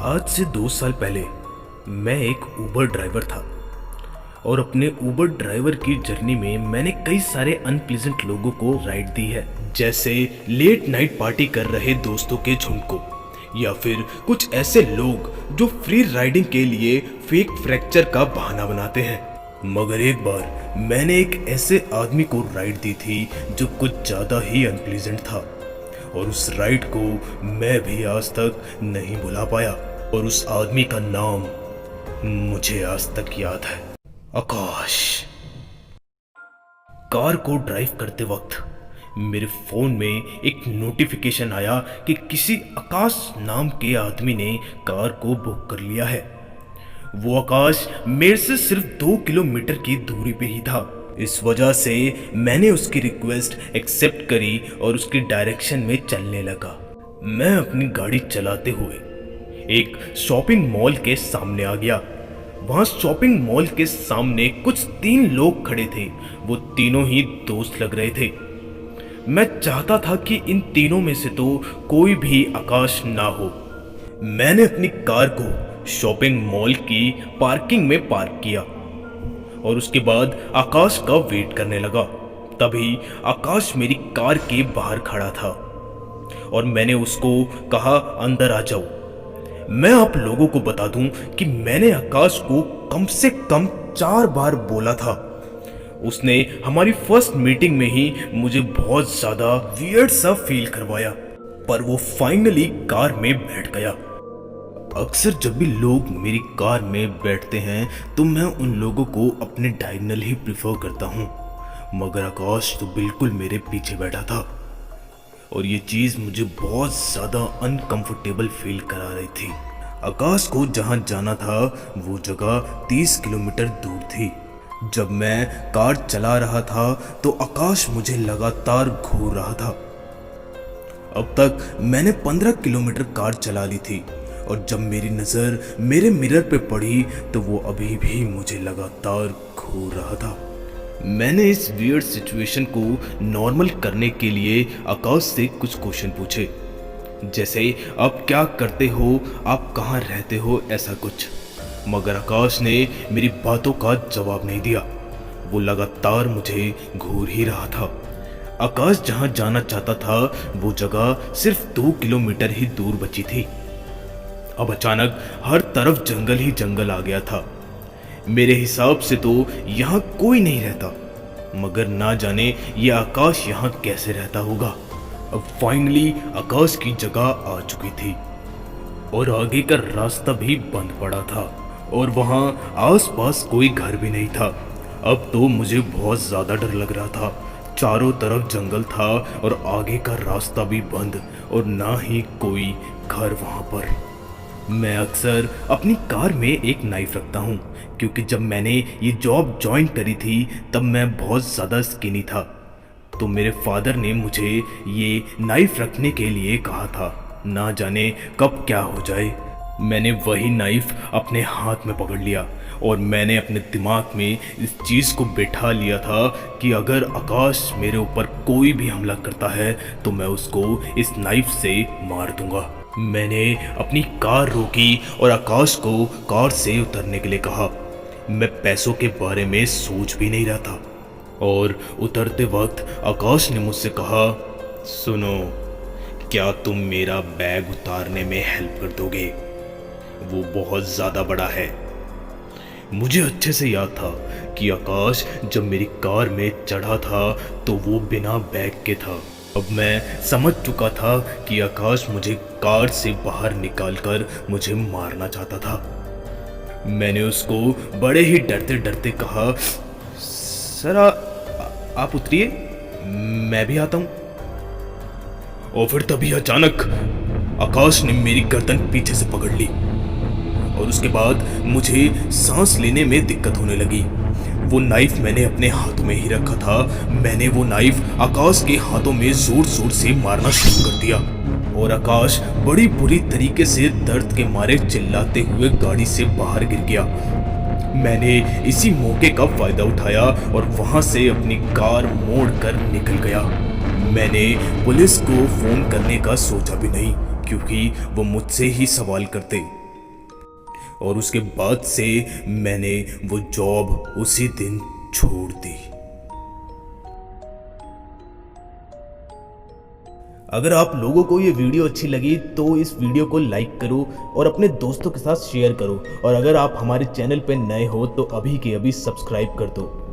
आज से 2 साल पहले मैं एक उबर ड्राइवर था और अपने उबर ड्राइवर की जर्नी में मैंने कई सारे अनप्लीजेंट लोगों को राइड दी है, जैसे लेट नाइट पार्टी कर रहे दोस्तों के झुंड को, या फिर कुछ ऐसे लोग जो फ्री राइडिंग के लिए फेक फ्रैक्चर का बहाना बनाते हैं। मगर एक बार मैंने एक ऐसे आदमी को राइड दी थी जो कुछ ज्यादा ही अनप्लीजेंट था, और उस राइड को मैं भी आज तक नहीं भुला पाया। और उस आदमी का नाम मुझे आज तक याद है, आकाश। कार को ड्राइव करते वक्त मेरे फोन में एक नोटिफिकेशन आया कि किसी आकाश नाम के आदमी ने कार को बुक कर लिया है। वो आकाश मेरे से सिर्फ 2 किलोमीटर की दूरी पे ही था। इस वजह से मैंने उसकी रिक्वेस्ट एक्सेप्ट करी और उसकी डायरेक्शन में चलने लगा। मैं अपनी गाड़ी चलाते हुए एक शॉपिंग मॉल के सामने आ गया। वहां शॉपिंग मॉल के सामने कुछ 3 लोग खड़े थे। वो तीनों ही दोस्त लग रहे थे। मैं चाहता था कि इन तीनों में से तो कोई भी आकाश ना हो। मैंने अपनी कार को शॉपिंग मॉल की पार्किंग में पार्क किया और उसके बाद आकाश का वेट करने लगा। तभी आकाश मेरी कार के बाहर खड़ा था और मैंने उसको कहा, अंदर आ जाओ। मैं आप लोगों को बता दूं कि मैंने आकाश को कम से कम 4 बार बोला था। उसने हमारी फर्स्ट मीटिंग में ही मुझे बहुत ज्यादा वियर्ड सा फील करवाया, पर वो फाइनली कार में बैठ गया। अक्सर जब भी लोग मेरी कार में बैठते हैं तो मैं उन लोगों को अपने डायगोनल ही प्रिफर करता हूँ, मगर आकाश तो बिल्कुल मेरे पीछे बैठा था और ये चीज़ मुझे बहुत ज़्यादा अनकंफर्टेबल फील करा रही थी। आकाश को जहाँ जाना था वो जगह 30 किलोमीटर दूर थी। जब मैं कार चला रहा था तो आकाश मुझे लगातार घूर रहा था। अब तक मैंने 15 किलोमीटर कार चला ली थी और जब मेरी नज़र मेरे मिरर पे पड़ी तो वो अभी भी मुझे लगातार घूर रहा था। मैंने इस वियर्ड सिचुएशन को नॉर्मल करने के लिए आकाश से कुछ क्वेश्चन पूछे, जैसे आप क्या करते हो, आप कहाँ रहते हो, ऐसा कुछ। मगर आकाश ने मेरी बातों का जवाब नहीं दिया। वो लगातार मुझे घूर ही रहा था। आकाश जहाँ जाना चाहता था वो जगह सिर्फ 2 किलोमीटर ही दूर बची थी। अब अचानक हर तरफ जंगल ही जंगल आ गया था। मेरे हिसाब से तो यहाँ कोई नहीं रहता, मगर ना जाने ये आकाश यहाँ कैसे रहता होगा। अब फाइनली आकाश की जगह आ चुकी थी और आगे का रास्ता भी बंद पड़ा था और वहाँ आसपास कोई घर भी नहीं था। अब तो मुझे बहुत ज़्यादा डर लग रहा था। चारों तरफ जंगल था और आगे का रास्ता भी बंद और ना ही कोई घर वहाँ पर। मैं अक्सर अपनी कार में एक नाइफ रखता हूँ, क्योंकि जब मैंने ये जॉब ज्वाइन करी थी तब मैं बहुत ज़्यादा स्किनी था, तो मेरे फादर ने मुझे ये नाइफ रखने के लिए कहा था। ना जाने कब क्या हो जाए। मैंने वही नाइफ अपने हाथ में पकड़ लिया और मैंने अपने दिमाग में इस चीज़ को बैठा लिया था कि अगर आकाश मेरे ऊपर कोई भी हमला करता है तो मैं उसको इस नाइफ से मार दूंगा। मैंने अपनी कार रोकी और आकाश को कार से उतरने के लिए कहा। मैं पैसों के बारे में सोच भी नहीं रहा था और उतरते वक्त आकाश ने मुझसे कहा, सुनो, क्या तुम मेरा बैग उतारने में हेल्प कर दोगे? वो बहुत ज़्यादा बड़ा है। मुझे अच्छे से याद था कि आकाश जब मेरी कार में चढ़ा था तो वो बिना बैग के था। अब मैं समझ चुका था कि आकाश मुझे कार से बाहर निकालकर मुझे मारना चाहता था। मैंने उसको बड़े ही डरते डरते कहा, सर आप उतरिए, मैं भी आता हूँ। और फिर तभी अचानक आकाश ने मेरी गर्दन पीछे से पकड़ ली और उसके बाद मुझे सांस लेने में दिक्कत होने लगी। वो नाइफ मैंने अपने हाथों में ही रखा था। मैंने वो नाइफ आकाश के हाथों में जोर जोर से मारना शुरू कर दिया और आकाश बड़ी बुरी तरीके से दर्द के मारे चिल्लाते हुए गाड़ी से बाहर गिर गया। मैंने इसी मौके का फायदा उठाया और वहां से अपनी कार मोड़ कर निकल गया। मैंने पुलिस को फोन करने का सोचा भी नहीं, क्योंकि वो मुझसे ही सवाल करते और उसके बाद से मैंने वो जॉब उसी दिन छोड़ दी। अगर आप लोगों को ये वीडियो अच्छी लगी तो इस वीडियो को लाइक करो और अपने दोस्तों के साथ शेयर करो, और अगर आप हमारे चैनल पर नए हो तो अभी के अभी सब्सक्राइब कर दो।